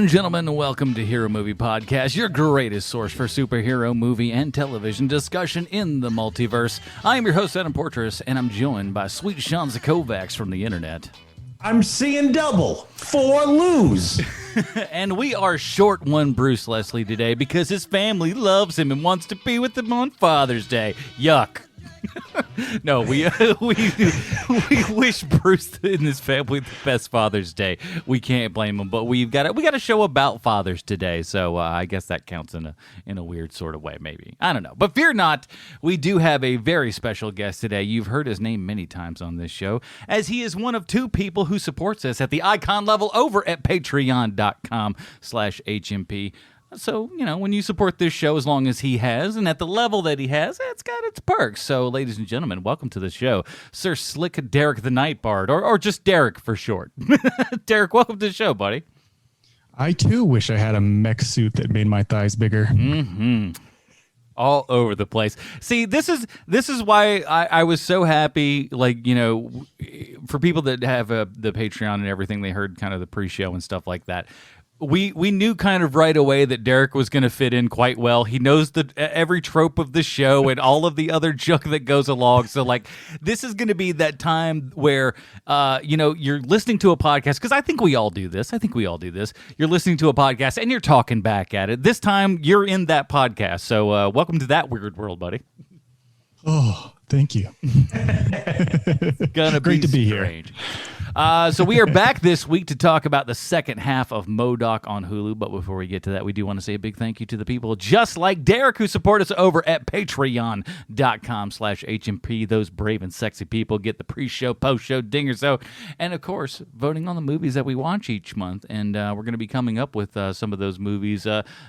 and gentlemen, welcome to Hero Movie Podcast, your greatest source for superhero movie and television discussion in the multiverse. I am your host, Adam Portress, and I'm joined by sweet Sean Kovacs from the internet. I'm seeing double. 4 lose. And we are short one Bruce Leslie today because his family loves him and wants to be with him on Father's Day. Yuck. No, we wish Bruce and his family the best Father's Day. We can't blame him, but we got a show about fathers today, so I guess that counts in a weird sort of way, maybe. I don't know, but fear not, we do have a very special guest today. You've heard his name many times on this show, as he is one of 2 people who supports us at the icon level over at patreon.com/HMP. So, you know, when you support this show as long as he has, and at the level that he has, it's got its perks. So, ladies and gentlemen, welcome to the show, Sir Slick Derek the Nightbard, or just Derek for short. Derek, welcome to the show, buddy. I, too, wish I had a mech suit that made my thighs bigger. Mm-hmm. All over the place. See, this is why I was so happy, like, you know, for people that have the Patreon and everything, they heard kind of the pre-show and stuff like that. We knew kind of right away that Derek was going to fit in quite well. He knows every trope of the show and all of the other junk that goes along. So, like, this is going to be that time where, you know, you're listening to a podcast, because I think we all do this. You're listening to a podcast and you're talking back at it. This time, you're in that podcast. So, welcome to that weird world, buddy. Oh, thank you. Gonna Great to be strange. here. So we are back this week to talk about the second half of Modok on Hulu. But before we get to that, we do want to say a big thank you to the people just like Derek who support us over at patreon.com/HMP. Those brave and sexy people get the pre-show, post-show dingers out, and of course, voting on the movies that we watch each month. And we're going to be coming up with some of those movies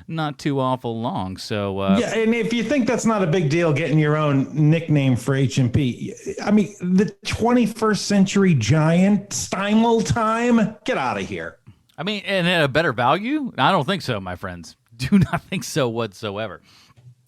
not too awful long. So Yeah, and if you think that's not a big deal, getting your own nickname for HMP, I mean, the 21st century giant Stymel time, get out of here. I mean, and at a better value? I don't think so, my friends. Do not think so whatsoever.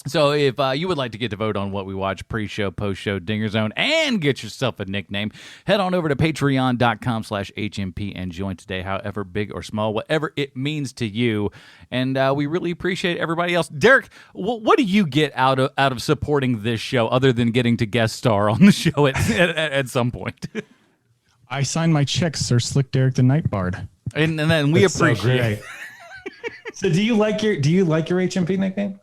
So if you would like to get to vote on what we watch, pre-show, post-show, Dinger Zone, and get yourself a nickname, head on over to patreon.com/HMP and join today, however big or small, whatever it means to you. And we really appreciate everybody else. Derek, what do you get out of supporting this show other than getting to guest star on the show at some point? I signed my checks, Sir Slick Derek the Nightbard. And then we That's appreciate so, so do you like your HMP nickname?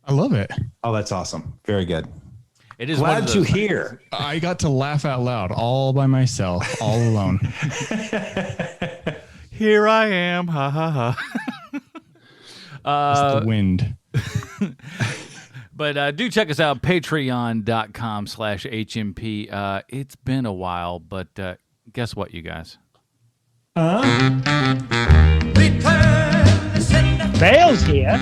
I love it. Oh, that's awesome. Very good. It is glad to hear. I got to laugh out loud all by myself, all alone. Here I am. Ha ha ha. It's the wind. But do check us out, patreon.com/HMP. It's been a while, but guess what, you guys? Bale's here.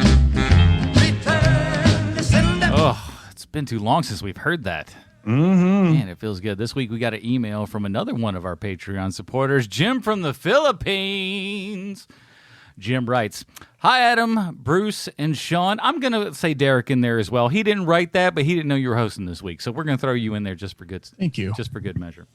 Oh, it's been too long since we've heard that. Mm-hmm. Man, it feels good. This week we got an email from another one of our Patreon supporters, Jim from the Philippines. Jim writes, "Hi, Adam, Bruce, and Sean." I'm going to say Derek in there as well. He didn't write that, but he didn't know you were hosting this week, so we're going to throw you in there just for good. Thank you. Just for good measure.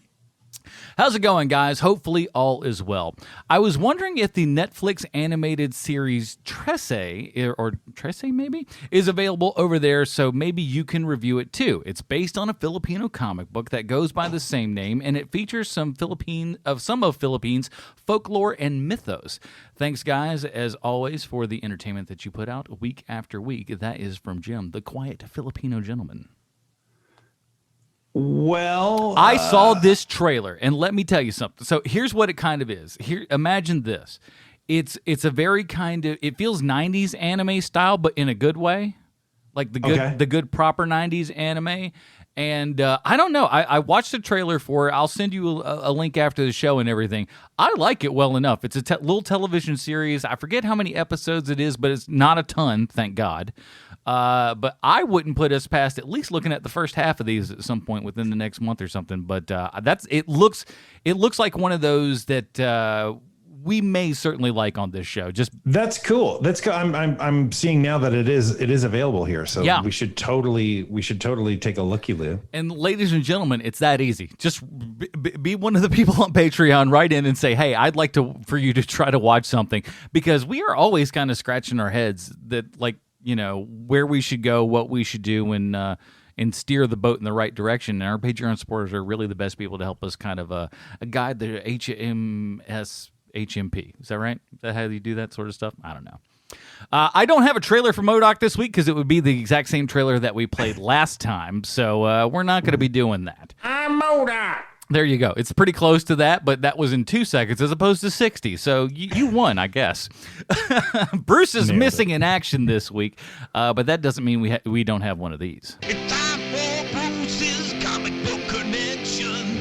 How's it going, guys? Hopefully all is well. I was wondering if the Netflix animated series Trece, or Trece maybe, is available over there, so maybe you can review it too. It's based on a Filipino comic book that goes by the same name, and it features some of Philippines folklore and mythos. Thanks, guys, as always, for the entertainment that you put out week after week. That is from Jim, the quiet Filipino gentleman. Well, I saw this trailer, and let me tell you something. So here's what it kind of is. Here, imagine this. It's a very kind of, it feels 90s anime style, but in a good way, like the good proper 90s anime. And I don't know. I watched the trailer for it. I'll send you a link after the show and everything. I like it well enough. It's a little television series. I forget how many episodes it is, but it's not a ton, thank God. But I wouldn't put us past at least looking at the first half of these at some point within the next month or something. But it looks like one of those that we may certainly like on this show. Just That's cool. That's cool. I'm seeing now that it is available here. So Yeah. we should totally take a looky, Lou. And ladies and gentlemen, it's that easy. Just be one of the people on Patreon. Write in and say, "Hey, I'd like for you to try to watch something," because we are always kind of scratching our heads that, like, you know, where we should go, what we should do, and steer the boat in the right direction. And our Patreon supporters are really the best people to help us kind of guide the HMP. Is that right? Is that how you do that sort of stuff? I don't know. I don't have a trailer for Modok this week because it would be the exact same trailer that we played last time. So we're not going to be doing that. I'm Modok. There you go. It's pretty close to that, but that was in 2 seconds as opposed to 60. So you won, I guess. Bruce is missing in action this week, but that doesn't mean we don't have one of these. It's time for Bruce's Comic Book Connection.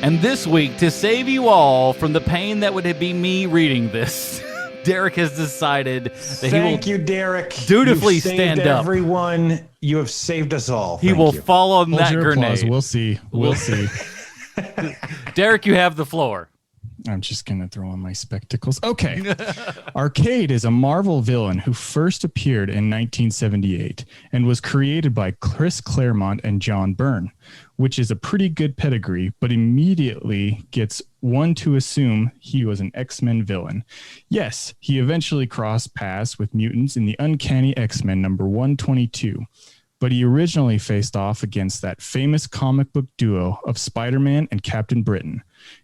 And this week, to save you all from the pain that would be me reading this, Derek has decided that Thank you, Derek. dutifully You've saved stand up. Everyone, you have saved us all. He Thank will you. fall on Hold that your grenade. applause. We'll see. We'll see. Derek, you have the floor. I'm just going to throw on my spectacles. Okay. Arcade is a Marvel villain who first appeared in 1978 and was created by Chris Claremont and John Byrne, which is a pretty good pedigree, but immediately gets one to assume he was an X-Men villain. Yes, he eventually crossed paths with mutants in the Uncanny X-Men number 122, but he originally faced off against that famous comic book duo of Spider-Man and Captain Britain.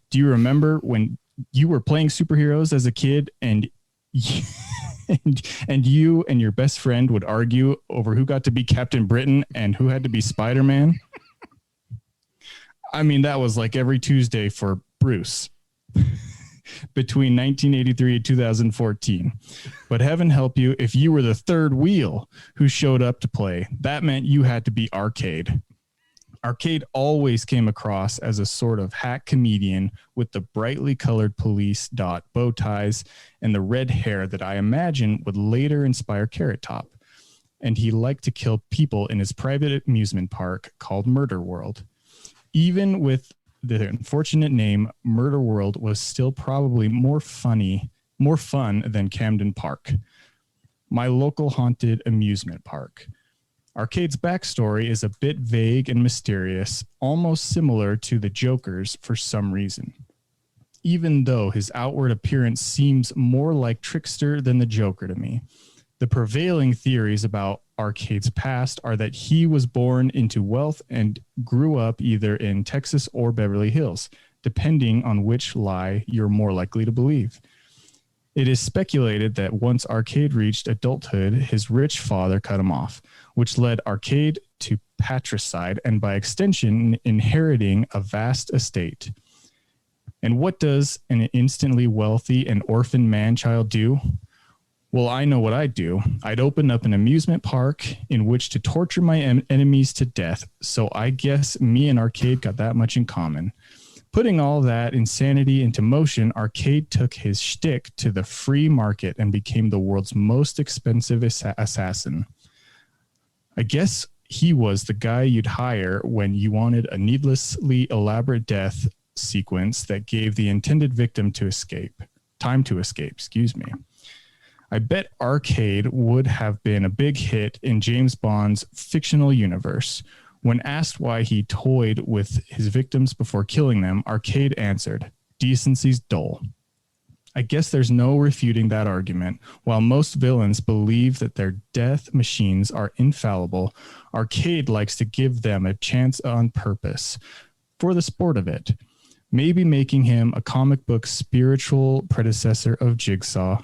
Do you remember when you were playing superheroes as a kid and you and your best friend would argue over who got to be Captain Britain and who had to be Spider-Man? I mean, that was like every Tuesday for Bruce between 1983 and 2014. But heaven help you if you were the third wheel who showed up to play. That meant you had to be Arcade. Arcade always came across as a sort of hack comedian with the brightly colored police dot bow ties and the red hair that I imagine would later inspire Carrot Top. And he liked to kill people in his private amusement park called Murder World. Even with the unfortunate name, Murder World was still probably more fun than Camden Park, my local haunted amusement park. Arcade's backstory is a bit vague and mysterious, almost similar to the Joker's for some reason. Even though his outward appearance seems more like Trickster than the Joker to me. The prevailing theories about Arcade's past are that he was born into wealth and grew up either in Texas or Beverly Hills, depending on which lie you're more likely to believe. It is speculated that once Arcade reached adulthood, his rich father cut him off, which led Arcade to patricide and by extension inheriting a vast estate. And what does an instantly wealthy and orphan man-child do? Well, I know what I'd do. I'd open up an amusement park in which to torture my enemies to death. So I guess me and Arcade got that much in common. Putting all that insanity into motion, Arcade took his shtick to the free market and became the world's most expensive assassin. I guess he was the guy you'd hire when you wanted a needlessly elaborate death sequence that gave the intended victim time to escape. I bet Arcade would have been a big hit in James Bond's fictional universe. When asked why he toyed with his victims before killing them, Arcade answered, "Decency's dull." I guess there's no refuting that argument. While most villains believe that their death machines are infallible, Arcade likes to give them a chance on purpose, for the sport of it, maybe making him a comic book spiritual predecessor of Jigsaw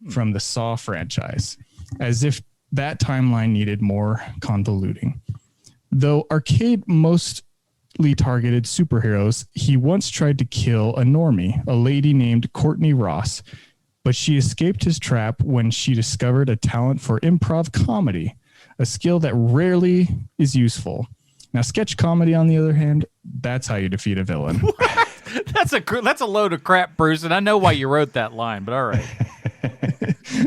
from the Saw franchise, as if that timeline needed more convoluting. Though Arcade mostly targeted superheroes, he once tried to kill a normie, a lady named Courtney Ross, but she escaped his trap when she discovered a talent for improv comedy, a skill that rarely is useful. Now, sketch comedy, on the other hand, that's how you defeat a villain. That's a load of crap, Bruce, and I know why you wrote that line, but all right.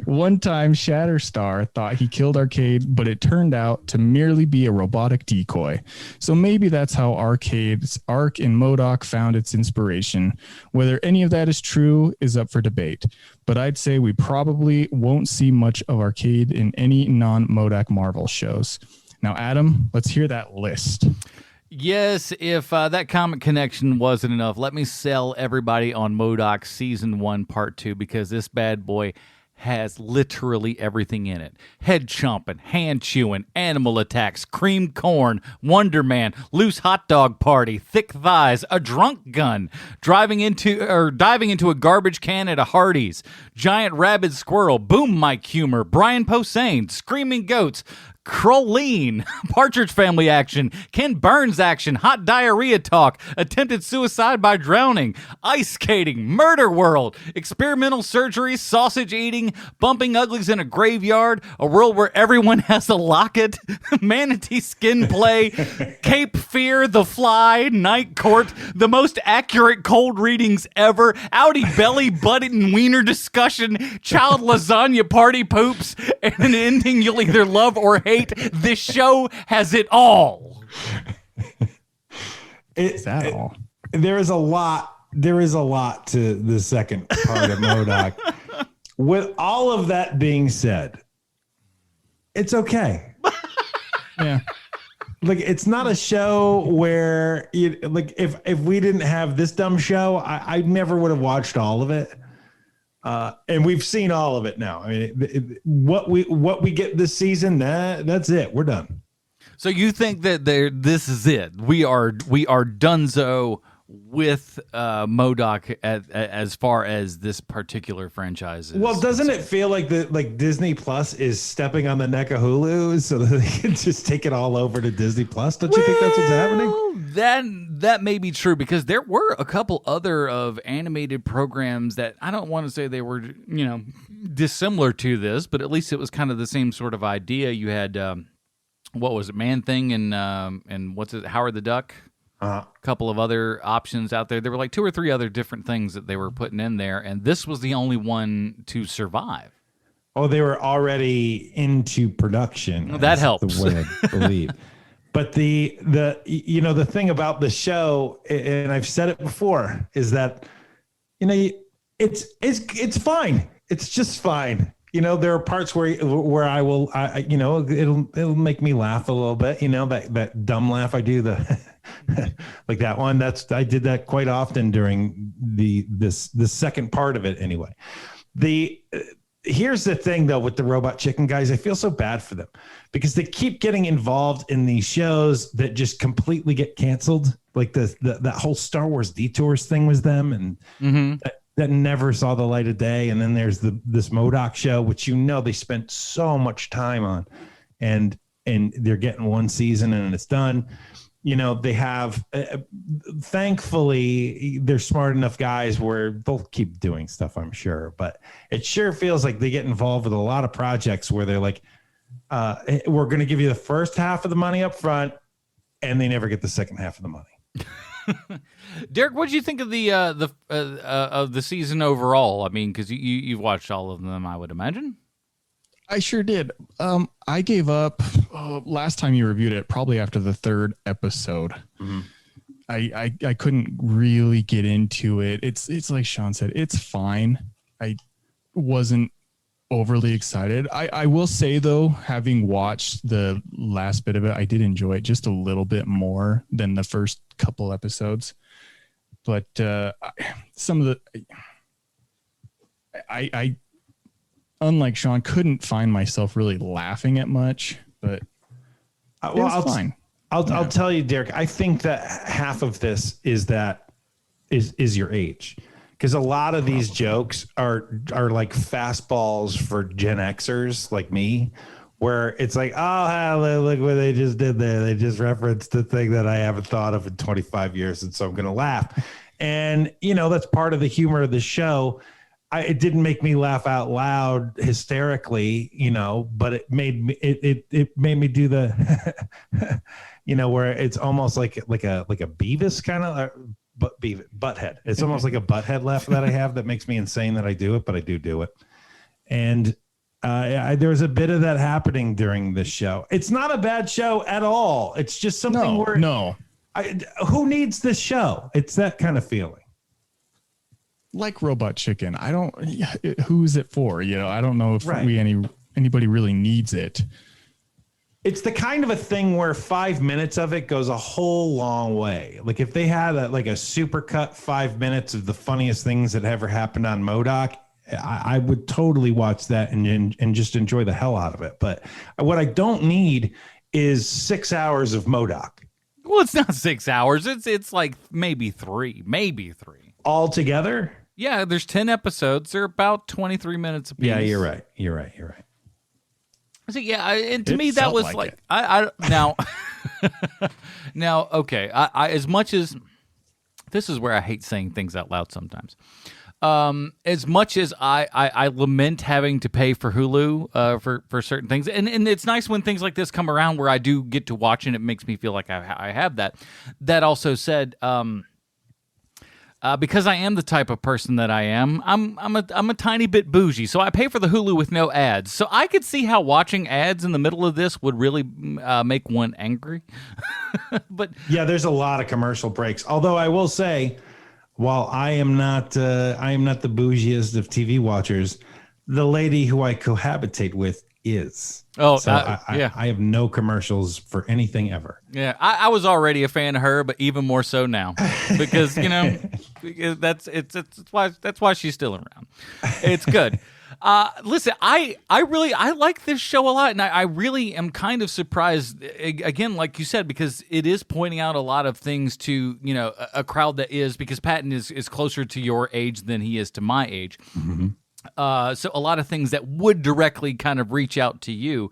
One time, Shatterstar thought he killed Arcade, but it turned out to merely be a robotic decoy. So maybe that's how Arcade's arc in Modok found its inspiration. Whether any of that is true is up for debate. But I'd say we probably won't see much of Arcade in any non-Modok Marvel shows. Now, Adam, let's hear that list. Yes, if that comic connection wasn't enough, let me sell everybody on Modok Season 1, Part 2, because this bad boy has literally everything in it. Head chomping, hand chewing, animal attacks, creamed corn, Wonder Man, loose hot dog party, thick thighs, a drunk gun, diving into a garbage can at a Hardee's, giant rabid squirrel, boom mic humor, Brian Posehn, screaming goats, Crowleen, Partridge Family action, Ken Burns action, hot diarrhea talk, attempted suicide by drowning, ice skating, murder world, experimental surgery, sausage eating, bumping uglies in a graveyard, a world where everyone has a locket, manatee skin play, Cape Fear, The Fly, Night Court, the most accurate cold readings ever, Audi belly, butted and wiener discussion, child lasagna party poops, and an ending you'll either love or hate. This show has it all. Is that all? There is a lot to the second part of Modok. With all of that being said, it's okay. Yeah. Like, it's not a show where if we didn't have this dumb show, I never would have watched all of it. And we've seen all of it now. I mean, what we get this season, that's it. We're done. So you think that this is it? We are donezo with Modok as far as this particular franchise is. Well, doesn't it feel like Disney Plus is stepping on the neck of Hulu so that they can just take it all over to Disney Plus? Don't you think that's what's happening? That may be true, because there were a couple other of animated programs that I don't want to say they were, dissimilar to this, but at least it was kind of the same sort of idea. You had what was it, Man Thing and what's it, Howard the Duck? A couple of other options out there. There were like 2 or 3 other different things that they were putting in there, and this was the only one to survive. Oh, they were already into production. Well, that helps. The way I believe. But the thing about the show, and I've said it before, is that it's fine. It's just fine. There are parts where it'll make me laugh a little bit. That dumb laugh I do, like that one. I did that quite often during the second part of it. Anyway, here's the thing though with the Robot Chicken guys, I feel so bad for them because they keep getting involved in these shows that just completely get canceled. Like that whole Star Wars Detours thing was them, and that never saw the light of day. And then there's this Modok show, which they spent so much time on, and they're getting one season and it's done. They have, thankfully, they're smart enough guys where they'll keep doing stuff, I'm sure. But it sure feels like they get involved with a lot of projects where they're like, we're going to give you the first half of the money up front, and they never get the second half of the money. Derek, what did you think of the season overall? I mean, because you've watched all of them, I would imagine. I sure did. I gave up last time you reviewed it, probably after the 3rd episode. Mm-hmm. I couldn't really get into it. It's like Sean said, it's fine. I wasn't overly excited. I will say though, having watched the last bit of it, I did enjoy it just a little bit more than the first couple episodes. But some of the I unlike Sean, couldn't find myself really laughing at much, but it's fine. I'll tell you, Derek, I think that half of this is your age. Because a lot of these jokes are like fastballs for Gen Xers like me, where it's like, oh, look what they just did there. They just referenced the thing that I haven't thought of in 25 years, and so I'm going to laugh. And, that's part of the humor of the show. It didn't make me laugh out loud hysterically, but it made me do the, where it's almost like a Beavis kind of, butthead. It's almost like a butthead laugh that I have that makes me insane that I do it, but I do it. And there was a bit of that happening during this show. It's not a bad show at all. It's just something where who needs this show? It's that kind of feeling. Like Robot Chicken. Who's it for? I don't know if anybody really needs it. It's the kind of a thing where 5 minutes of it goes a whole long way. Like if they had a super cut 5 minutes of the funniest things that ever happened on Modok, I would totally watch that and just enjoy the hell out of it. But what I don't need is 6 hours of Modok. Well, it's not 6 hours. It's like maybe three. All together? Yeah, there's 10 episodes. They're about 23 minutes apiece. Yeah, you're right. So yeah, and to me that was like I now now okay. I as much as this is where I hate saying things out loud sometimes. As much as I lament having to pay for Hulu for certain things, and it's nice when things like this come around where I do get to watch and it makes me feel like I have that. That also said, because I am the type of person that I am, I'm a tiny bit bougie, so I pay for the Hulu with no ads. So I could see how watching ads in the middle of this would really make one angry. But yeah, there's a lot of commercial breaks. Although I will say, while I am not the bougiest of TV watchers, the lady who I cohabitate with is. Oh, so yeah. I have no commercials for anything ever. Yeah, I was already a fan of her, but even more so now because that's why she's still around. It's good. Listen, I like this show a lot, and I really am kind of surprised again, like you said, because it is pointing out a lot of things to a crowd that is, because Patton is closer to your age than he is to my age. Mm-hmm. So a lot of things that would directly kind of reach out to you.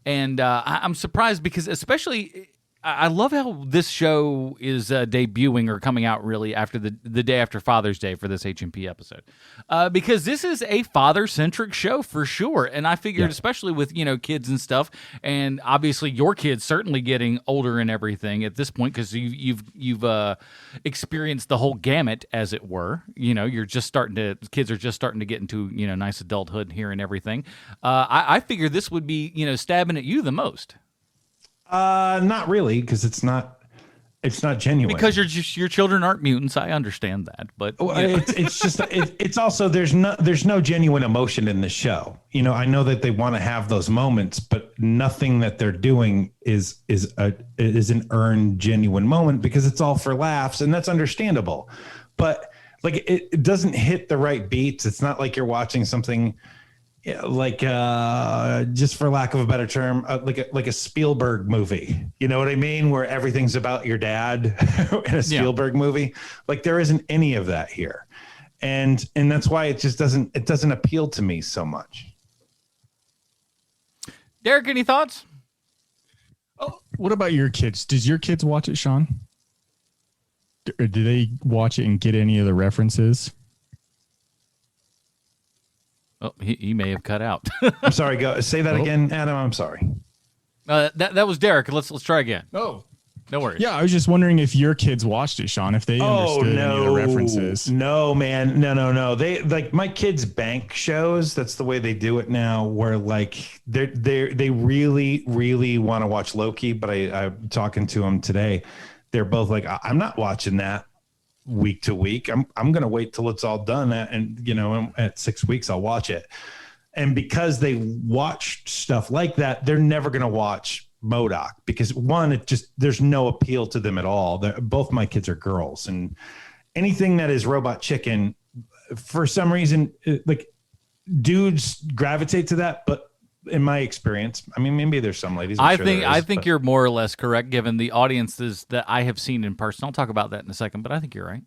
And I'm surprised because especially I love how this show is debuting or coming out really after the day after Father's Day for this H&P episode. Because this is a father-centric show for sure. And I figured, especially with, kids and stuff, and obviously your kids certainly getting older and everything at this point because you've experienced the whole gamut, as it were. You're just kids are just starting to get into, nice adulthood here and everything. I figure this would be, stabbing at you the most. Not really, because it's not genuine. Because your children aren't mutants. I understand that, but it's just it's also there's no genuine emotion in the show. I know that they want to have those moments, but nothing that they're doing is an earned genuine moment because it's all for laughs, and that's understandable. But like it doesn't hit the right beats. It's not like you're watching something. Like just for lack of a better term, like a Spielberg movie, you know what I mean, where everything's about your dad in a Spielberg movie. Like there isn't any of that here, and that's why it just doesn't appeal to me so much. Derek, any thoughts? Oh, what about your kids? Does your kids watch it, Sean? Or do they watch it and get any of the references? Oh, he may have cut out. I'm sorry. Go say that again, Adam. I'm sorry. That was Derek. Let's try again. Oh, no worries. Yeah, I was just wondering if your kids watched it, Sean. If they understood any of the references. No, man. No. They like my kids' bank shows. That's the way they do it now. Where like they really want to watch Loki, but I'm talking to them today. They're both like, I'm not watching that week to week. I'm going to wait till it's all done. And at 6 weeks, I'll watch it. And because they watch stuff like that, they're never going to watch Modok because one, there's no appeal to them at all. Both my kids are girls, and anything that is Robot Chicken, for some reason, like dudes gravitate to that. But in my experience, I mean, maybe there's some ladies. I think you're more or less correct, given the audiences that I have seen in person. I'll talk about that in a second, but I think you're right.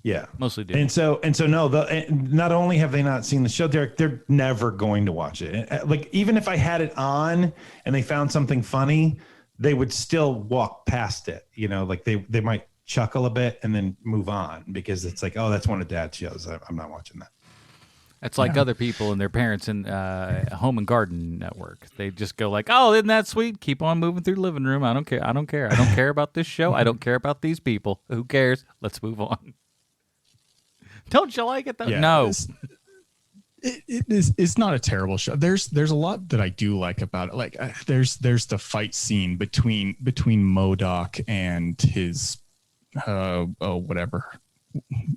Yeah, mostly do. And so no. Not only have they not seen the show, Derek, they're never going to watch it. Like even if I had it on and they found something funny, they would still walk past it. Like they might chuckle a bit and then move on because it's like, oh, that's one of Dad's shows. I'm not watching that. It's like other people and their parents in Home and Garden Network. They just go like, "Oh, isn't that sweet? Keep on moving through the living room. I don't care. I don't care about this show. I don't care about these people. Who cares? Let's move on." Don't you like it though? Yeah, no. It's not a terrible show. There's a lot that I do like about it. Like there's the fight scene between Modok and his whatever,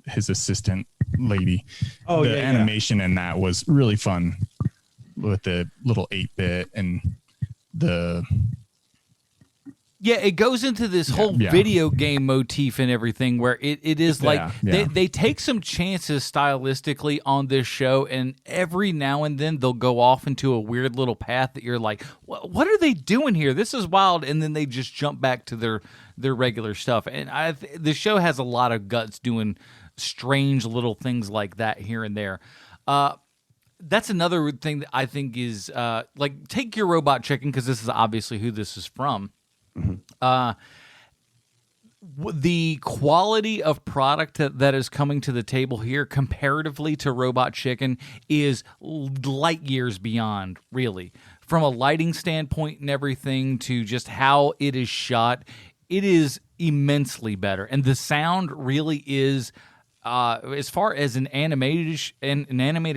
his assistant lady. The animation in that was really fun with the little 8-bit and the. Yeah, it goes into this whole video game motif and everything where it is like they take some chances stylistically on this show, and every now and then they'll go off into a weird little path that you're like, what are they doing here? This is wild. And then they just jump back to their regular stuff. And the show has a lot of guts doing strange little things like that here and there. That's another thing that I think is like, take your Robot Chicken, because this is obviously who this is from. The quality of product that is coming to the table here comparatively to Robot Chicken is light years beyond, really. From a lighting standpoint and everything to just how it is shot, it is immensely better. And the sound really is, as far as an animated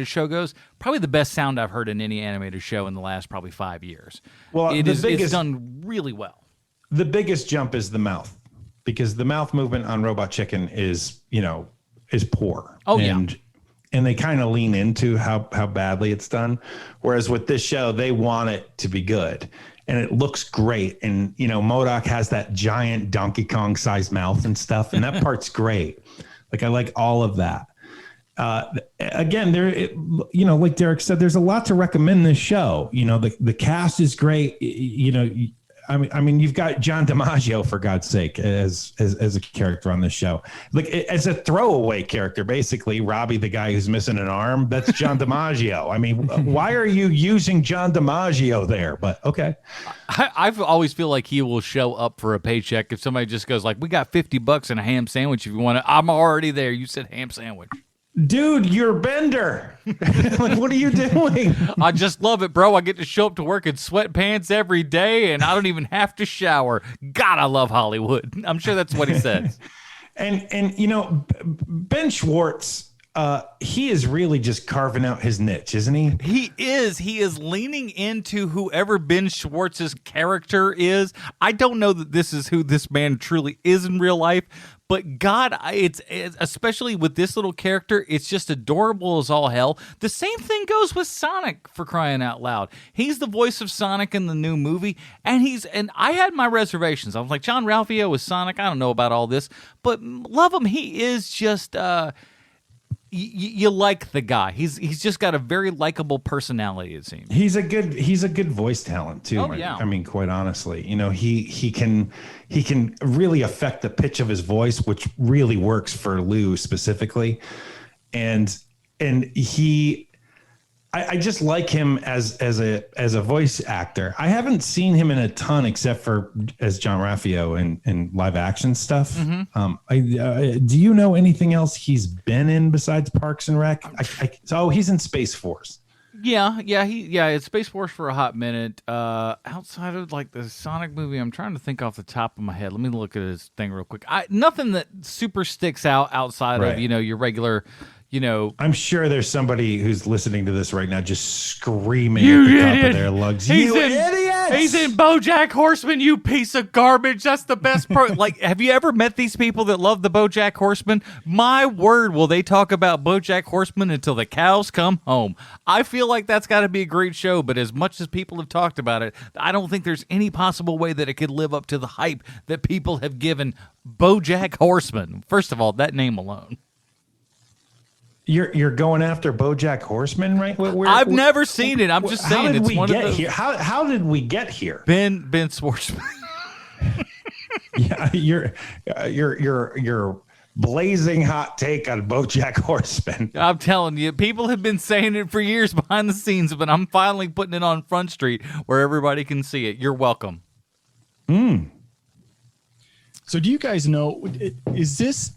show goes, probably the best sound I've heard in any animated show in the last probably 5 years. Well, it's done really well. The biggest jump is the mouth, because the mouth movement on Robot Chicken is poor. Oh, and they kind of lean into how badly it's done. Whereas with this show, they want it to be good, and it looks great. And, Modok has that giant Donkey Kong sized mouth and stuff. And that part's great. Like, I like all of that. Again, like Derek said, there's a lot to recommend this show. The cast is great. I mean, you've got John DiMaggio, for God's sake, as a character on this show, like as a throwaway character, basically. Robbie, the guy who's missing an arm, that's John DiMaggio. I mean, why are you using John DiMaggio there? But okay, I've always feel like he will show up for a paycheck if somebody just goes like, "We got $50 and a ham sandwich if you want it." I'm already there. You said ham sandwich. Dude, you're Bender. Like, what are you doing? I just love it, bro. I get to show up to work in sweatpants every day, and I don't even have to shower. God, I love Hollywood. I'm sure that's what he says. And Ben Schwartz, he is really just carving out his niche, isn't he? He is. He is leaning into whoever Ben Schwartz's character is. I don't know that this is who this man truly is in real life, but God, it's especially with this little character, it's just adorable as all hell. The same thing goes with Sonic, for crying out loud. He's the voice of Sonic in the new movie, and I had my reservations. I was like, John Ralphio is Sonic. I don't know about all this, but love him. He is just you like the guy. He's just got a very likable personality, it seems. He's a good voice talent too. Oh, yeah. I mean, quite honestly, he can really affect the pitch of his voice, which really works for Lou specifically. And I just like him as a voice actor. I haven't seen him in a ton except for as John Ralphio in live action stuff. Mm-hmm. Do you know anything else he's been in besides Parks and Rec? He's in Space Force. Yeah, it's Space Force for a hot minute. Outside of like the Sonic movie, I'm trying to think off the top of my head. Let me look at his thing real quick. Nothing that super sticks out outside of your regular. I'm sure there's somebody who's listening to this right now just screaming at the top of their lungs. You idiots! He's in BoJack Horseman, you piece of garbage. That's the best part. Like, have you ever met these people that love the BoJack Horseman? My word, will they talk about BoJack Horseman until the cows come home. I feel like that's got to be a great show, but as much as people have talked about it, I don't think there's any possible way that it could live up to the hype that people have given BoJack Horseman. First of all, that name alone. You're going after BoJack Horseman, right? I've never seen it. I'm just saying it's one of those. How did we get here? Ben Schwartzman. Yeah, your blazing hot take on BoJack Horseman. I'm telling you, people have been saying it for years behind the scenes, but I'm finally putting it on Front Street where everybody can see it. You're welcome. So do you guys know, is this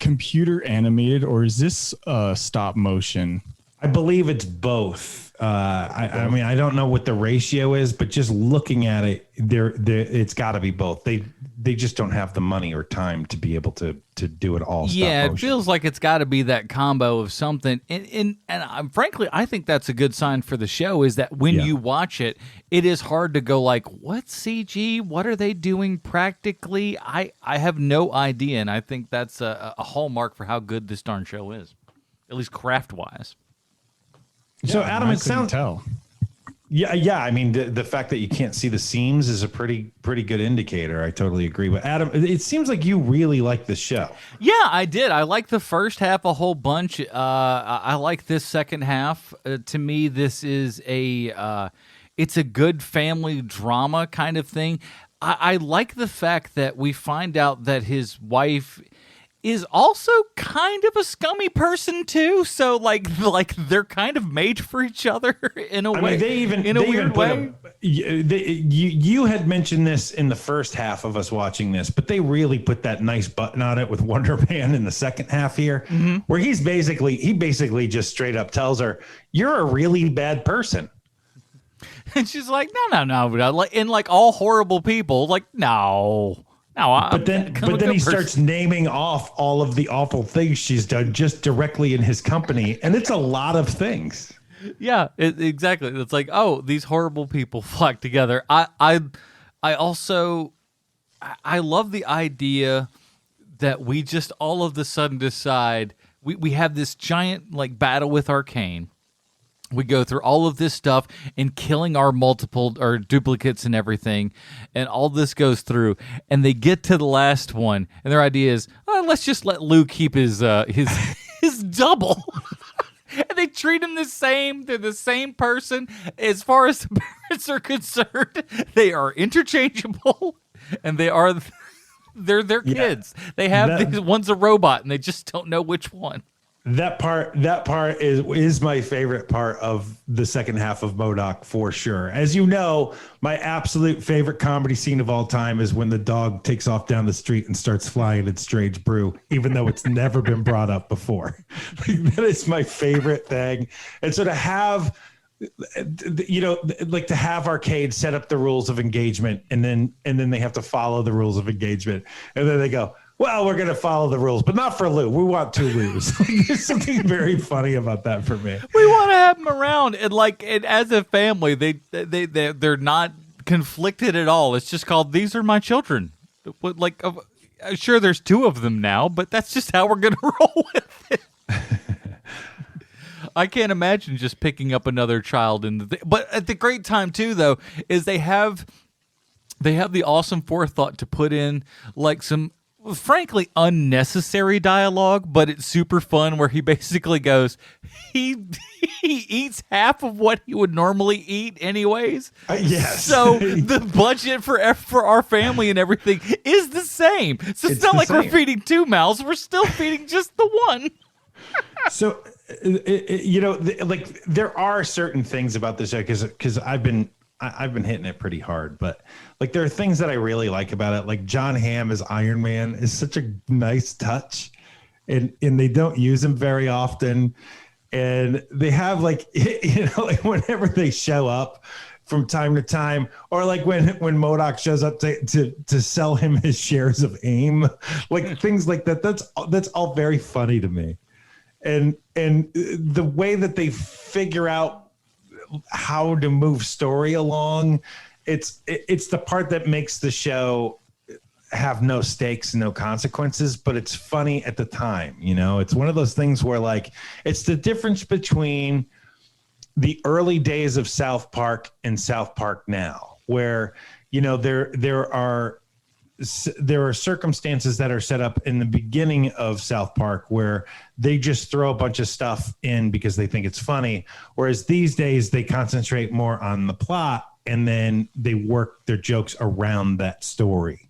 computer animated or is this stop motion? I believe it's both. I mean, I don't know what the ratio is, but just looking at it, it's got to be both. they just don't have the money or time to be able to do it all. Yeah, stop it feels like it's got to be that combo of something. And frankly, I think that's a good sign for the show is that when you watch it, it is hard to go like, what's CG? What are they doing practically? I have no idea, and I think that's a hallmark for how good this darn show is, at least craft-wise. So, Yeah, Adam, I it couldn't sounds... tell. Yeah. I mean, the fact that you can't see the seams is a pretty good indicator. I totally agree. But Adam, it seems like you really like the show. Yeah, I did. I like the first half a whole bunch. I like this second half. To me, this is it's a good family drama kind of thing. I like the fact that we find out that his wife is also kind of a scummy person too. So like they're kind of made for each other in a way. In a weird way. You had mentioned this in the first half of us watching this, but they really put that nice button on it with Wonder Man in the second half here, where he basically just straight up tells her, "You're a really bad person." And she's like, no. And like all horrible people, like, no. But then he starts naming off all of the awful things she's done just directly in his company, and it's a lot of things. Yeah, exactly. It's like, oh, these horrible people flock together. I also love the idea that we just all of a sudden decide we have this giant like battle with Arcane. We go through all of this stuff and killing our multiple or duplicates and everything, and all this goes through, and they get to the last one, and their idea is, let's just let Lou keep his double. And they treat him the same. They're the same person. As far as the parents are concerned, they are interchangeable, and they're their kids. They have one's a robot, and they just don't know which one. That part is my favorite part of the second half of Modok for sure. As you know, my absolute favorite comedy scene of all time is when the dog takes off down the street and starts flying its strange brew, even though it's never been brought up before. That is my favorite thing. And so to have, like to have Arcade set up the rules of engagement, and then they have to follow the rules of engagement, and then they go, well, we're going to follow the rules, but not for Lou. We want 2 Lou's. There's something very funny about that for me. We want to have them around, and as a family, they're not conflicted at all. It's just called, these are my children. Like, sure, there's 2 of them now, but that's just how we're going to roll with it. I can't imagine just picking up another child but at the great time too, though, is they have the awesome forethought to put in like some frankly unnecessary dialogue, but it's super fun where he basically goes, he eats half of what he would normally eat anyways. Yes. So the budget for our family and everything is the same. So it's not like we're feeding 2 mouths. We're still feeding just the one. So, like there are certain things about this show because I've been hitting it pretty hard, but like there are things that I really like about it. Like John Hamm as Iron Man is such a nice touch, and they don't use him very often. And they have like, like whenever they show up from time to time, or like when Modok shows up to sell him his shares of AIM, like things like that. That's all very funny to me. And the way that they figure out how to move story along, it's the part that makes the show have no stakes and no consequences, but it's funny at the time. It's one of those things where like it's the difference between the early days of South Park and South Park now, where there are circumstances that are set up in the beginning of South Park where they just throw a bunch of stuff in because they think it's funny. Whereas these days they concentrate more on the plot and then they work their jokes around that story.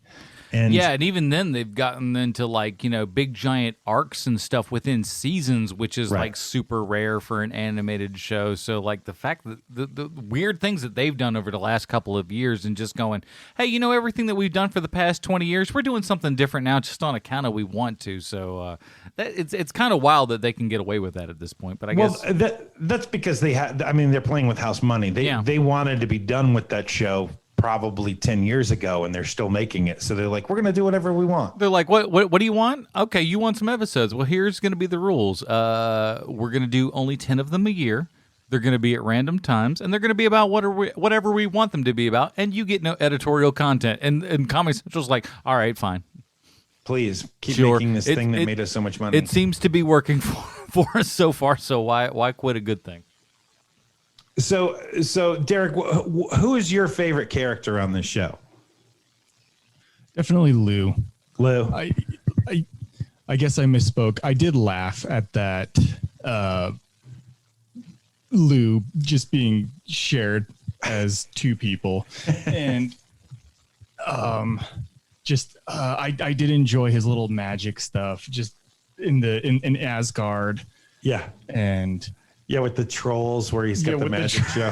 And even then they've gotten into like, big giant arcs and stuff within seasons, which is like super rare for an animated show. So like the fact that the weird things that they've done over the last couple of years and just going, hey, everything that we've done for the past 20 years, we're doing something different now just on account of we want to. So it's kind of wild that they can get away with that at this point. But I guess that's because they're playing with house money. They wanted to be done with that show probably 10 years ago, and they're still making it. So they're like, we're going to do whatever we want. They're like, what do you want? Okay, you want some episodes. Well, here's going to be the rules. We're going to do only 10 of them a year. They're going to be at random times, and they're going to be about whatever we want them to be about, and you get no editorial content. And Comedy Central's like, all right, fine. Please keep Sure. making this thing that made us so much money. It seems to be working for us so far, so why quit a good thing? So Derek, who is your favorite character on this show? Definitely Lou. Lou. I guess I misspoke. I did laugh at that Lou just being shared as two people, and I did enjoy his little magic stuff just in Asgard. Yeah. And yeah, with the trolls where he's got the magic show.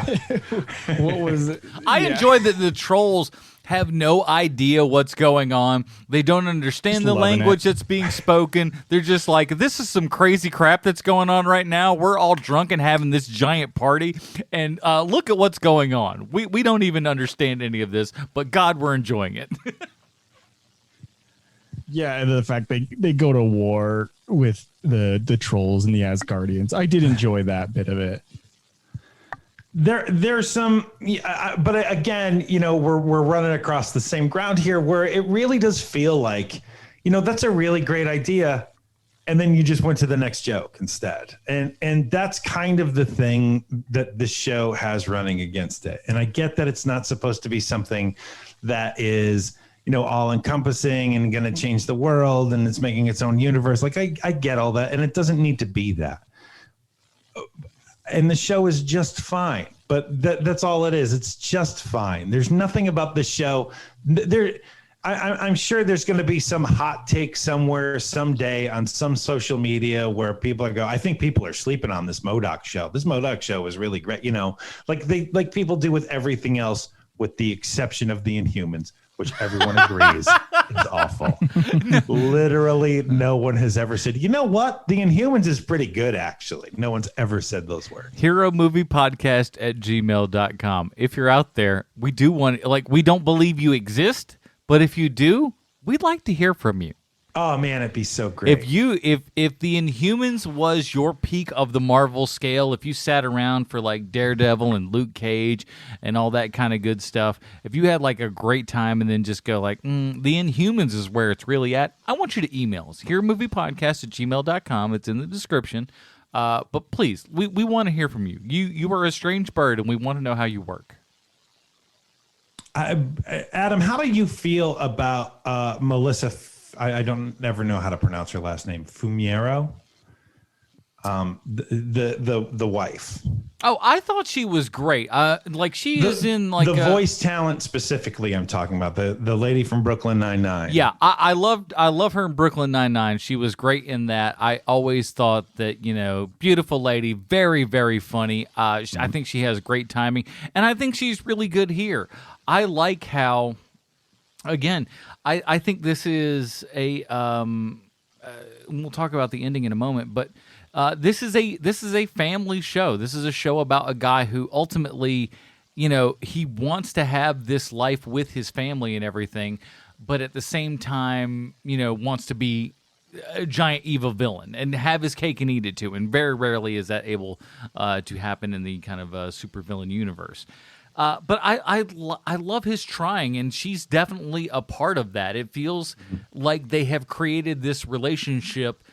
What was it? I enjoyed that the trolls have no idea what's going on. They don't understand Just the loving language it. that's being spoken. They're just like, this is some crazy crap that's going on right now. We're all drunk and having this giant party, and look at what's going on. We don't even understand any of this, but God, we're enjoying it. Yeah, and the fact they go to war with the trolls and the Asgardians. I did enjoy that bit of it. There's some, but again, we're running across the same ground here, where it really does feel like, that's a really great idea, and then you just went to the next joke instead, and that's kind of the thing that the show has running against it. And I get that it's not supposed to be something that is, all encompassing and going to change the world, and it's making its own universe. Like I get all that, and it doesn't need to be that. And the show is just fine, but that's all it is. It's just fine. There's nothing about the show. I'm sure there's going to be some hot take somewhere someday on some social media where people are I think people are sleeping on this Modok show. This Modok show is really great. Like people do with everything else, with the exception of the Inhumans, which everyone agrees is awful. Literally, no one has ever said, you know what? The Inhumans is pretty good, actually. No one's ever said those words. HeroMoviePodcast@gmail.com. If you're out there, we do want, we don't believe you exist, but if you do, we'd like to hear from you. Oh man, it'd be so great. If the Inhumans was your peak of the Marvel scale, if you sat around for like Daredevil and Luke Cage and all that kind of good stuff, if you had like a great time and then just go like, the Inhumans is where it's really at, I want you to email us, heromoviepodcast@gmail.com. It's in the description. But please, we want to hear from you. You are a strange bird, and we want to know how you work. Adam, how do you feel about Melissa? I don't ever know how to pronounce her last name. Fumiero, the wife. Oh, I thought she was great. She is in like the voice talent specifically. I'm talking about the lady from Brooklyn Nine-Nine. Yeah, I love her in Brooklyn Nine-Nine. She was great in that. I always thought that beautiful lady, very very funny. I think she has great timing, and I think she's really good here. I like how. Again, I think this is a. We'll talk about the ending in a moment, but this is a family show. This is a show about a guy who ultimately, he wants to have this life with his family and everything, but at the same time, wants to be a giant evil villain and have his cake and eat it too. And very rarely is that able to happen in the kind of supervillain universe. But I love his trying, and she's definitely a part of that. It feels like they have created this relationship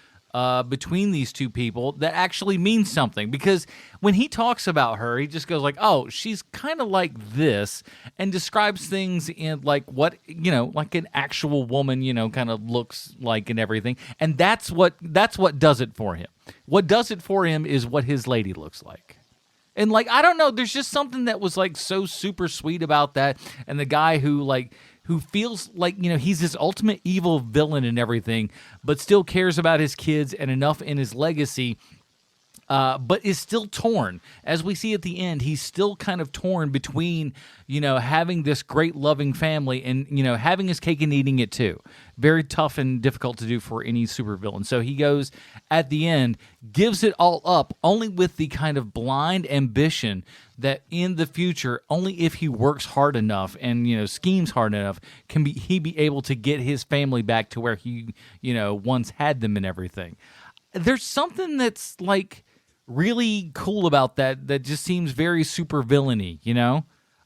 between these two people that actually means something. Because when he talks about her, he just goes like, "Oh, she's kind of like this," and describes things in like what like an actual woman, kind of looks like and everything. And that's what does it for him. What does it for him is what his lady looks like. And I don't know, there's just something that was so super sweet about that. And the guy who feels like, he's this ultimate evil villain and everything, but still cares about his kids and enough in his legacy but is still torn. As we see at the end, he's still kind of torn between, having this great loving family and, having his cake and eating it too. Very tough and difficult to do for any supervillain. So he goes at the end, gives it all up, only with the kind of blind ambition that in the future, only if he works hard enough and, schemes hard enough, he be able to get his family back to where he, once had them and everything. There's something that's like really cool about that just seems very super villainy,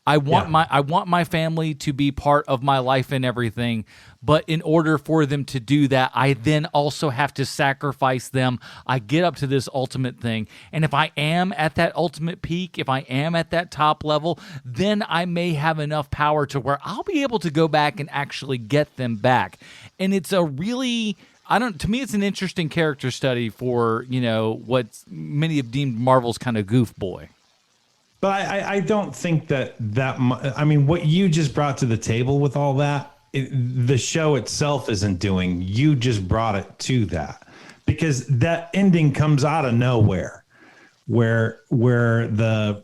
I want my family to be part of my life and everything, but in order for them to do that, I then also have to sacrifice them. I get up to this ultimate thing, and if I am at that ultimate peak, if I am at that top level, then I may have enough power to where I'll be able to go back and actually get them back. And it's a really to me, it's an interesting character study for, what many have deemed Marvel's kind of goof boy. But I don't think that what you just brought to the table with all that, the show itself isn't doing. You just brought it to that, because that ending comes out of nowhere, where the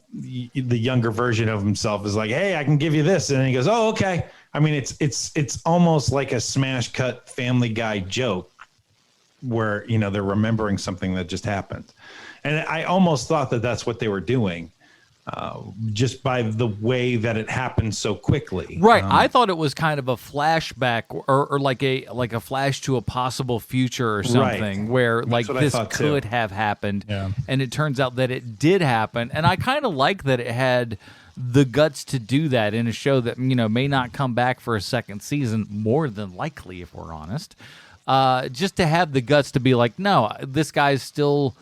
younger version of himself is like, hey, I can give you this, and then he goes, oh, okay. I mean, it's almost like a smash cut Family Guy joke where, they're remembering something that just happened. And I almost thought that that's what they were doing. Just by the way that it happened so quickly. Right. I thought it was kind of a flashback or like a flash to a possible future or something, right, where like this could have happened. Yeah. And it turns out that it did happen. And I kind of like that it had the guts to do that in a show that, may not come back for a second season, more than likely, if we're honest. Just to have the guts to be like, no, this guy's still,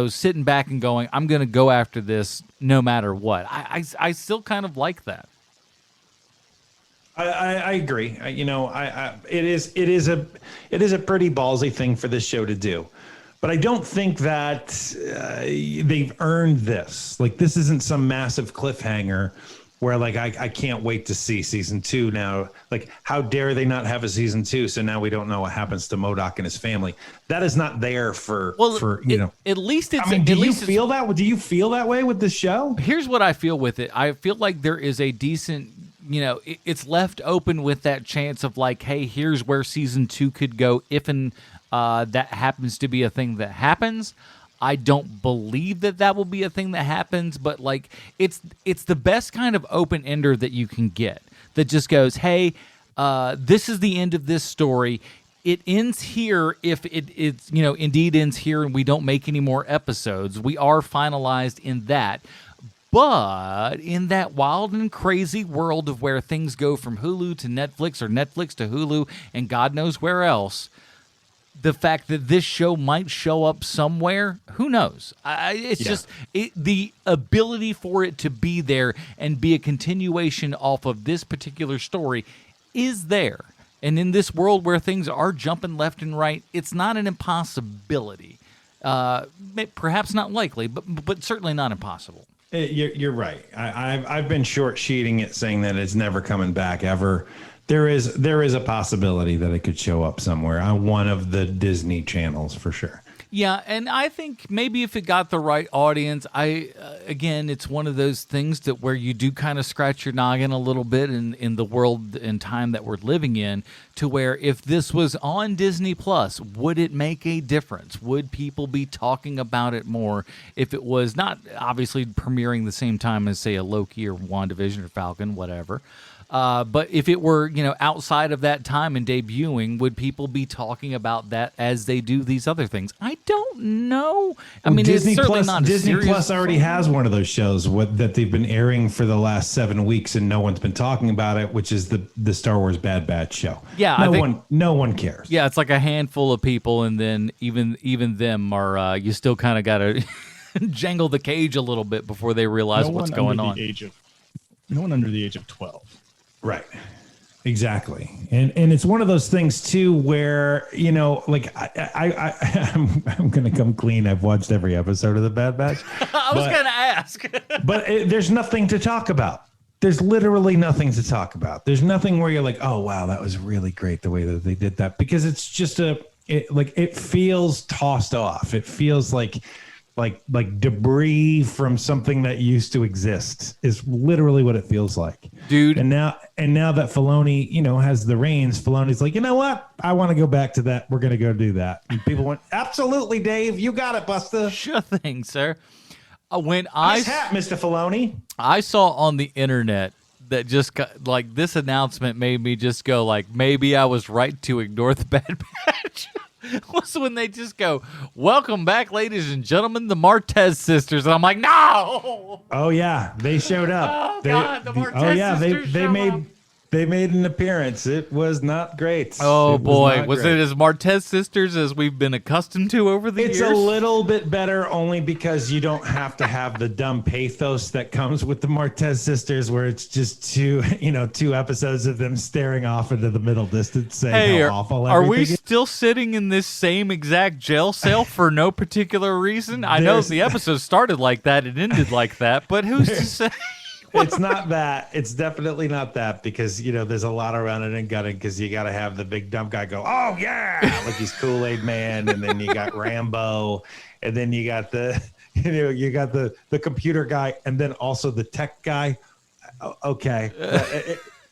sitting back and going, I'm going to go after this no matter what. I still kind of like that. I agree. It is a pretty ballsy thing for this show to do, but I don't think that they've earned this. Like, this isn't some massive cliffhanger where like I can't wait to see season 2 now. Like, how dare they not have a season 2? So now we don't know what happens to Modok and his family. That is not there for At least it's. I mean, do you feel that? Do you feel that way with this show? Here's what I feel with it. I feel like there is a decent. It's left open with that chance of like, hey, here's where season 2 could go if and that happens to be a thing that happens. I don't believe that will be a thing that happens, but like it's the best kind of open ender that you can get that just goes, hey, this is the end of this story. It ends here if it's indeed ends here and we don't make any more episodes. We are finalized in that. But in that wild and crazy world of where things go from Hulu to Netflix or Netflix to Hulu and God knows where else, the fact that this show might show up somewhere, who knows? The ability for it to be there and be a continuation off of this particular story is there. And in this world where things are jumping left and right, it's not an impossibility. Perhaps not likely, but certainly not impossible. You're right. I've been short sheeting it, saying that it's never coming back ever. There is a possibility that it could show up somewhere on one of the Disney channels for sure. Yeah, and I think maybe if it got the right audience, again, it's one of those things that where you do kind of scratch your noggin a little bit in the world and time that we're living in, to where if this was on Disney Plus, would it make a difference? Would people be talking about it more if it was not obviously premiering the same time as, say, a Loki or WandaVision or Falcon, whatever? But if it were, outside of that time and debuting, would people be talking about that as they do these other things? I don't know. I mean, Disney it's certainly Plus, not Disney serious Plus already has one of those shows that they've been airing for the last 7 weeks, and no one's been talking about it, which is the Star Wars Bad Batch show. Yeah, no one cares. Yeah, it's like a handful of people, and then even them are you still kind of got to jangle the cage a little bit before they realize what's going on. No one under the age of 12. Right. Exactly. And it's one of those things too, where, like I'm going to come clean. I've watched every episode of the Bad Batch. I was going to ask, but there's nothing to talk about. There's literally nothing to talk about. There's nothing where you're like, oh, wow, that was really great the way that they did that, because it's just it feels tossed off. It feels like like debris from something that used to exist is literally what it feels like, dude. And now that Filoni, has the reins, Filoni's like, you know what? I want to go back to that. We're going to go do that. And people went, absolutely, Dave. You got it, Busta. Sure thing, sir. When Nice hat, Mr. Filoni. I saw on the internet that just got, like, this announcement made me just go like, maybe I was right to ignore the Bad Batch. Was when they just go, welcome back, ladies and gentlemen, the Martez sisters. And I'm like, no. Oh yeah, they showed up. Oh, God, the Martez sisters they made an appearance. It was not great. Oh boy, was it as Martez sisters as we've been accustomed to over the years? It's a little bit better only because you don't have to have the dumb pathos that comes with the Martez sisters, where it's just two episodes of them staring off into the middle distance saying how awful everything are we is. still sitting in this same exact jail cell for no particular reason? I know the episode started like that, it ended like that, but who's to say? It's not that. It's definitely not that, because there's a lot of running and gunning, because you got to have the big dumb guy go, oh yeah, like he's Kool-Aid Man, and then you got Rambo, and then you got the the computer guy, and then also the tech guy. Okay,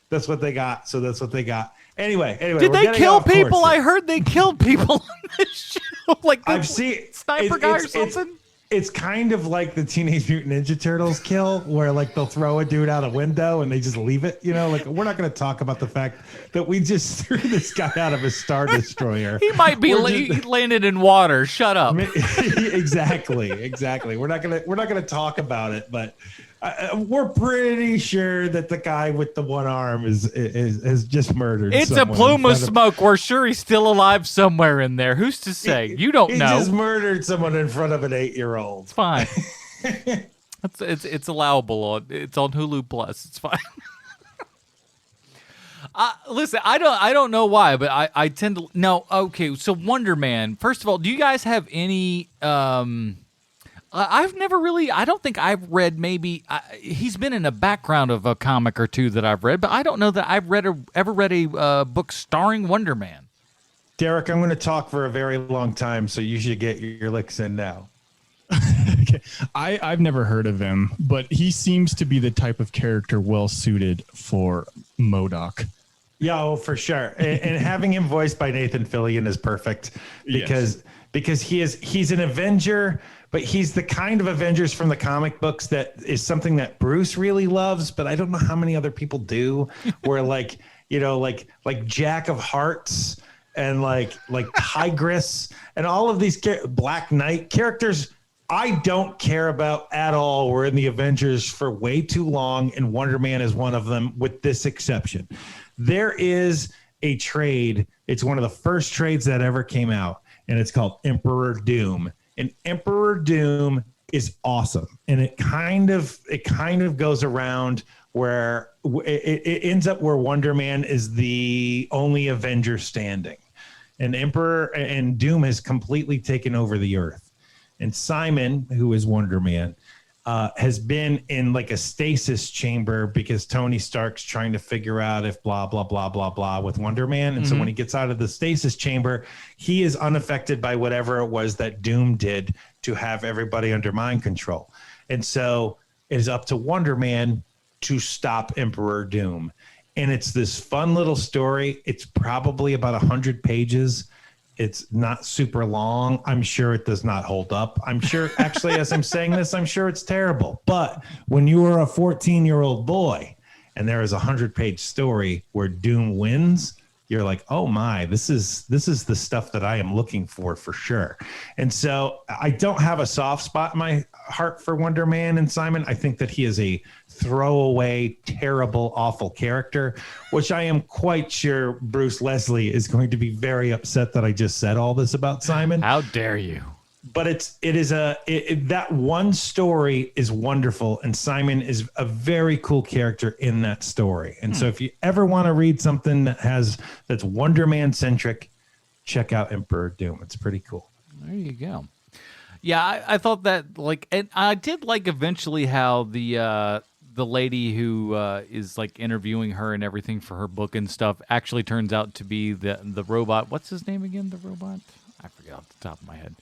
that's what they got. So that's what they got. Anyway, did they kill people? I heard they killed people on this show, like the I've seen sniper guy or something. It's kind of like the Teenage Mutant Ninja Turtles kill, where like they'll throw a dude out a window and they just leave it. Like, we're not going to talk about the fact that we just threw this guy out of a Star Destroyer. He might be landed in water. Shut up. Exactly. We're not gonna talk about it, but we're pretty sure that the guy with the one arm is just murdered. It's a plume of smoke. We're sure he's still alive somewhere in there. Who's to say? You don't know. He just murdered someone in front of an 8-year-old. It's fine. It's allowable. It's on Hulu Plus. It's fine. Listen, I don't know why, but I tend to no. Okay, so Wonder Man. First of all, do you guys have any? I've never really. I don't think I've read. Maybe he's been in the background of a comic or two that I've read, but I don't know that I've ever read a book starring Wonder Man. Derek, I'm going to talk for a very long time, so you should get your licks in now. Okay. I've never heard of him, but he seems to be the type of character well suited for Modok. Yeah, oh, for sure. And having him voiced by Nathan Fillion is perfect, because he's an Avenger, but he's the kind of Avengers from the comic books that is something that Bruce really loves, but I don't know how many other people do. Where like Jack of Hearts and like Tigress and all of these Black Knight characters I don't care about at all. We're in the Avengers for way too long, and Wonder Man is one of them, with this exception. There is a trade. It's one of the first trades that ever came out, and it's called Emperor Doom. And Emperor Doom is awesome. And it kind of goes around where it ends up where Wonder Man is the only Avenger standing. And Emperor and Doom has completely taken over the earth. And Simon, who is Wonder Man, has been in like a stasis chamber because Tony Stark's trying to figure out if blah, blah, blah, blah, blah with Wonder Man. And so when he gets out of the stasis chamber, he is unaffected by whatever it was that Doom did to have everybody under mind control. And so it is up to Wonder Man to stop Emperor Doom. And it's this fun little story. It's probably about 100 pages. It's not super long. I'm sure it does not hold up. I'm sure, actually, as I'm saying this, I'm sure it's terrible. But when you are a 14-year-old boy and there is a 100-page story where Doom wins, you're like, oh my, this is the stuff that I am looking for sure. And so I don't have a soft spot in my heart for Wonder Man and Simon. I think that he is a throwaway, terrible, awful character, which I am quite sure Bruce Leslie is going to be very upset that I just said all this about Simon. How dare you? But that one story is wonderful, and Simon is a very cool character in that story. And so if you ever want to read something that's Wonder Man centric, check out Emperor Doom. It's pretty cool. There you go. Yeah, I thought that, and I did like eventually how the lady who is like interviewing her and everything for her book and stuff actually turns out to be the robot. What's his name again? The robot? I forget off the top of my head.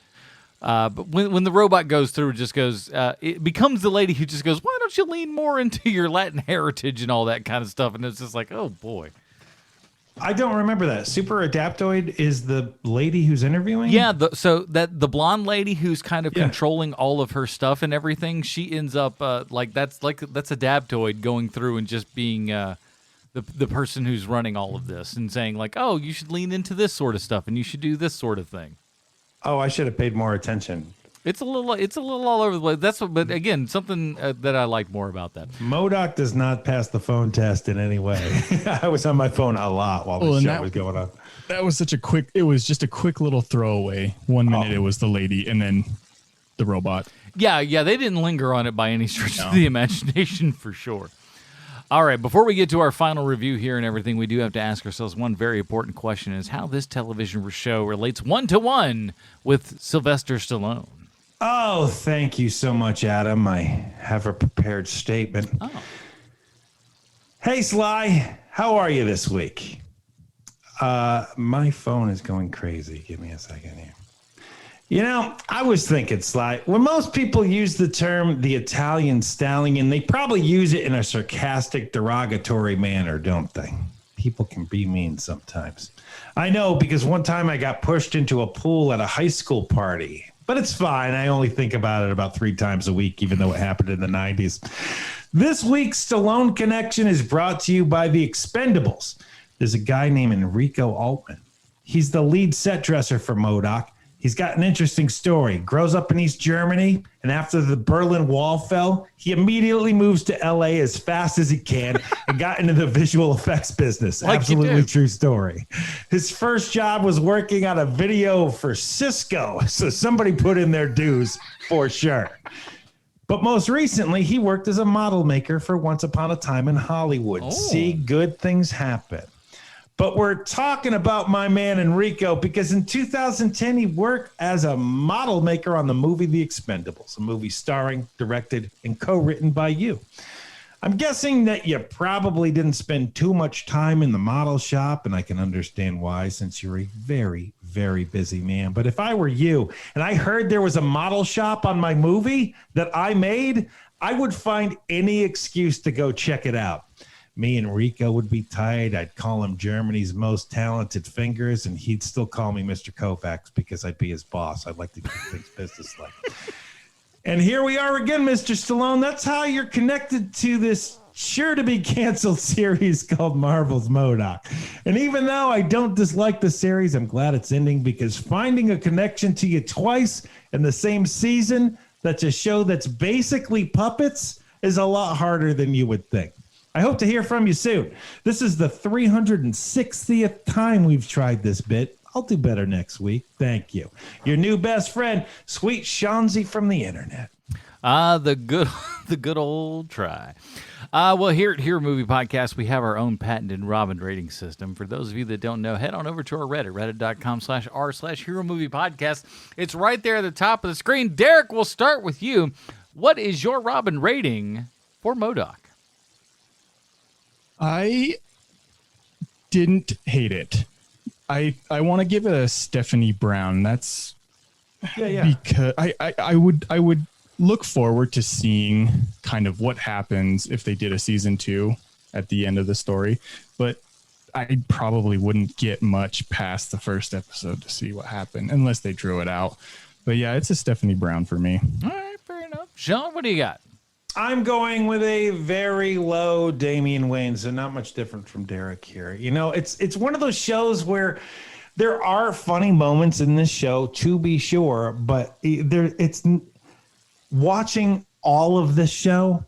But when the robot goes through, it just goes, it becomes the lady who just goes, why don't you lean more into your Latin heritage and all that kind of stuff? And it's just like, oh boy. I don't remember that. Super Adaptoid is the lady who's interviewing? Yeah, the blonde lady who's kind of controlling all of her stuff and everything, she ends up that's Adaptoid going through and just being the person who's running all of this and saying like, oh, you should lean into this sort of stuff and you should do this sort of thing. Oh, I should have paid more attention. It's a little all over the place. But again, something that I like more about that. Modok does not pass the phone test in any way. I was on my phone a lot while the show was going on. That was it was just a quick little throwaway. 1 minute it was the lady and then the robot. Yeah, they didn't linger on it by any stretch of the imagination for sure. All right, before we get to our final review here and everything, we do have to ask ourselves one very important question, is how this television show relates one-to-one with Sylvester Stallone. Oh, thank you so much, Adam. I have a prepared statement. Oh. Hey, Sly, how are you this week? My phone is going crazy. Give me a second here. You know, I was thinking, Sly, when most people use the term the Italian stallion, they probably use it in a sarcastic, derogatory manner, don't they? People can be mean sometimes. I know, because one time I got pushed into a pool at a high school party. But it's fine. I only think about it about 3 times a week, even though it happened in the 90s. This week's Stallone Connection is brought to you by The Expendables. There's a guy named Enrico Altman. He's the lead set dresser for Modok. He's got an interesting story. Grows up in East Germany, and after the Berlin Wall fell, he immediately moves to LA as fast as he can and got into the visual effects business. Like Absolutely true story. His first job was working on a video for Cisco, so somebody put in their dues for sure. But most recently, he worked as a model maker for Once Upon a Time in Hollywood. Oh. See, good things happen. But we're talking about my man Enrico because in 2010, he worked as a model maker on the movie The Expendables, a movie starring, directed, and co-written by you. I'm guessing that you probably didn't spend too much time in the model shop, and I can understand why, since you're a very, very busy man. But if I were you and I heard there was a model shop on my movie that I made, I would find any excuse to go check it out. Me and Rico would be tight. I'd call him Germany's most talented fingers, and he'd still call me Mr. Kovacs because I'd be his boss. I'd like to keep things businesslike. And here we are again, Mr. Stallone. That's how you're connected to this sure-to-be-canceled series called Marvel's Modok. And even though I don't dislike the series, I'm glad it's ending because finding a connection to you twice in the same season that's a show that's basically puppets is a lot harder than you would think. I hope to hear from you soon. This is the 360th time we've tried this bit. I'll do better next week. Thank you. Your new best friend, Sweet Shanzi from the internet. The good old try. Well, here at Hero Movie Podcast, we have our own patented Robin rating system. For those of you that don't know, head on over to our Reddit, reddit.com/r/Hero Movie Podcast. It's right there at the top of the screen. Derek, we'll start with you. What is your Robin rating for Modok? I didn't hate it. I want to give it a Stephanie Brown. That's because I would look forward to seeing kind of what happens if they did a season 2 at the end of the story, but I probably wouldn't get much past the first episode to see what happened unless they drew it out. But yeah, it's a Stephanie Brown for me. All right, fair enough. Sean, what do you got? I'm going with a very low Damian Wayne, so not much different from Derek here. You know, it's one of those shows where there are funny moments in this show, to be sure, but it's watching all of this show.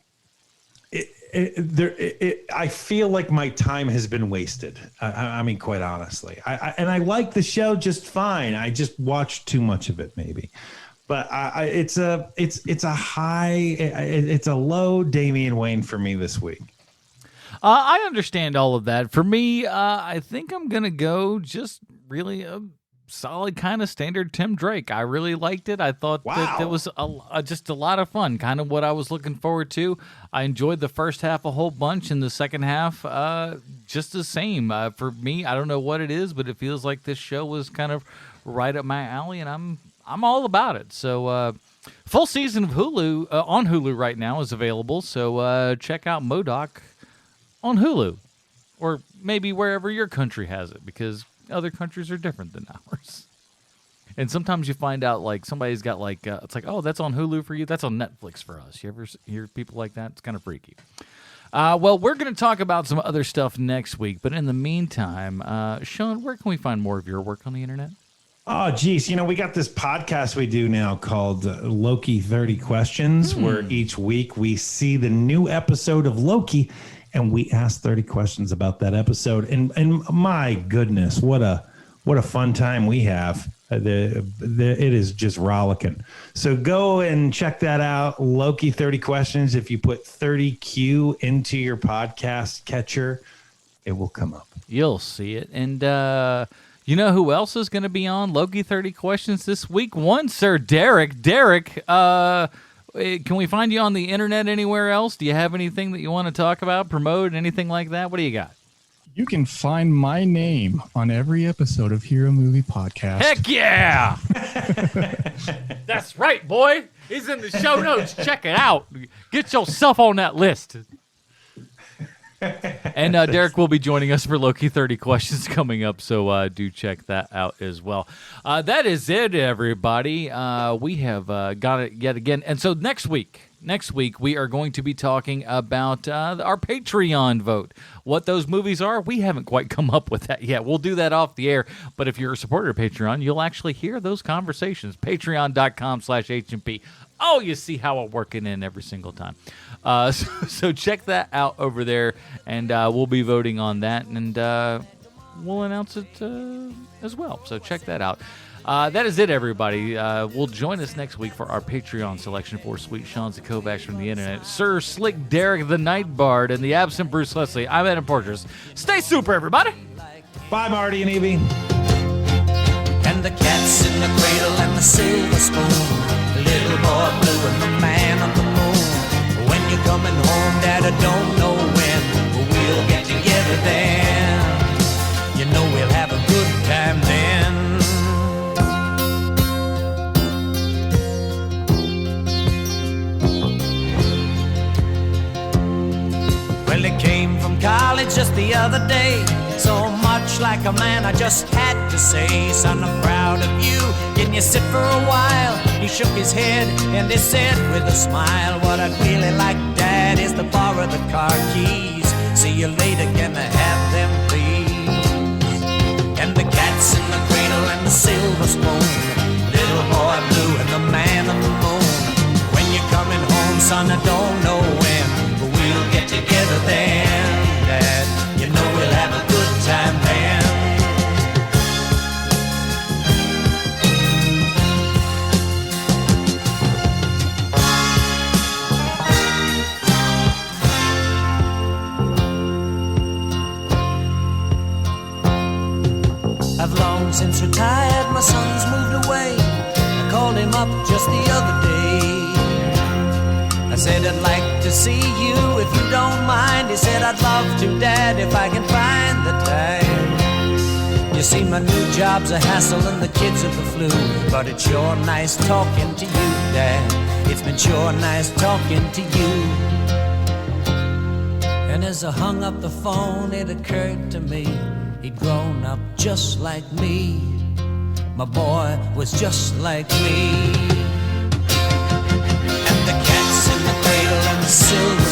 I feel like my time has been wasted. I mean, quite honestly, I like the show just fine. I just watched too much of it, maybe. But it's a low Damian Wayne for me this week. I understand all of that. For me, I think I'm going to go just really a solid kind of standard Tim Drake. I really liked it. I thought that it was just a lot of fun, kind of what I was looking forward to. I enjoyed the first half a whole bunch, and the second half just the same. For me, I don't know what it is, but it feels like this show was kind of right up my alley, and I'm I'm all about it. So full season of Hulu on Hulu right now is available. So check out Modok on Hulu, or maybe wherever your country has it, because other countries are different than ours. And sometimes you find out like somebody's got like it's like, oh, that's on Hulu for you, that's on Netflix for us. You ever hear people like that? It's kind of freaky. Well, we're going to talk about some other stuff next week, but in the meantime, Sean, where can we find more of your work on the internet? Oh, geez. We got this podcast we do now called Loki 30 Questions, where each week we see the new episode of Loki and we ask 30 questions about that episode. And my goodness, what a fun time we have. It is just rollicking. So go and check that out. Loki 30 Questions. If you put 30Q into your podcast catcher, it will come up. You'll see it. And you know who else is going to be on Loki 30 Questions this week? One, Sir Derek. Derek, can we find you on the internet anywhere else? Do you have anything that you want to talk about, promote, anything like that? What do you got? You can find my name on every episode of Hero Movie Podcast. Heck yeah! That's right, boy. He's in the show notes. Check it out. Get yourself on that list. And Derek will be joining us for Loki 30 Questions coming up, so do check that out as well. That is it, everybody. We have got it yet again. And so next week, we are going to be talking about our Patreon vote. What those movies are, we haven't quite come up with that yet. We'll do that off the air. But if you're a supporter of Patreon, you'll actually hear those conversations. Patreon.com/HMP. Oh, you see how I'm working in every single time. So check that out over there, and we'll be voting on that, and we'll announce it as well. So check that out. That is it, everybody. We'll join us next week for our Patreon selection for Sweet Sean's and Kovacs from the internet. Sir Slick Derek the Night Bard and the absent Bruce Leslie. I'm Adam Porters. Stay super, everybody. Bye, Marty and Evie. And the cat's in the cradle and the silver spoon. The little boy blue and the man on the moon. When you're coming home, Dad, I don't know when, but we'll get together then. You know we'll have a good time then. Well, he came from college just the other day. So much like a man, I just had to say, son, I'm proud of you. Can you sit for a while? He shook his head and he said with a smile, what I'd really like, Dad, is to borrow the car keys. See you later, can I have them, please? And the cat's in the cradle and the silver spoon. Little boy blue and the man on the moon. When you're coming home, son, I don't know when, but we'll get together then, Dad. You know we'll have a good time then. I've long since retired, my son's moved away. I called him up just the other day. I said I'd like to see you if you don't mind. He said I'd love to, Dad, if I can find the time. You see, my new job's a hassle and the kids are the flu, but it's sure nice talking to you, Dad. It's been sure nice talking to you. And as I hung up the phone, it occurred to me he'd grown up just like me. My boy was just like me. And the cat's in the cradle and the silver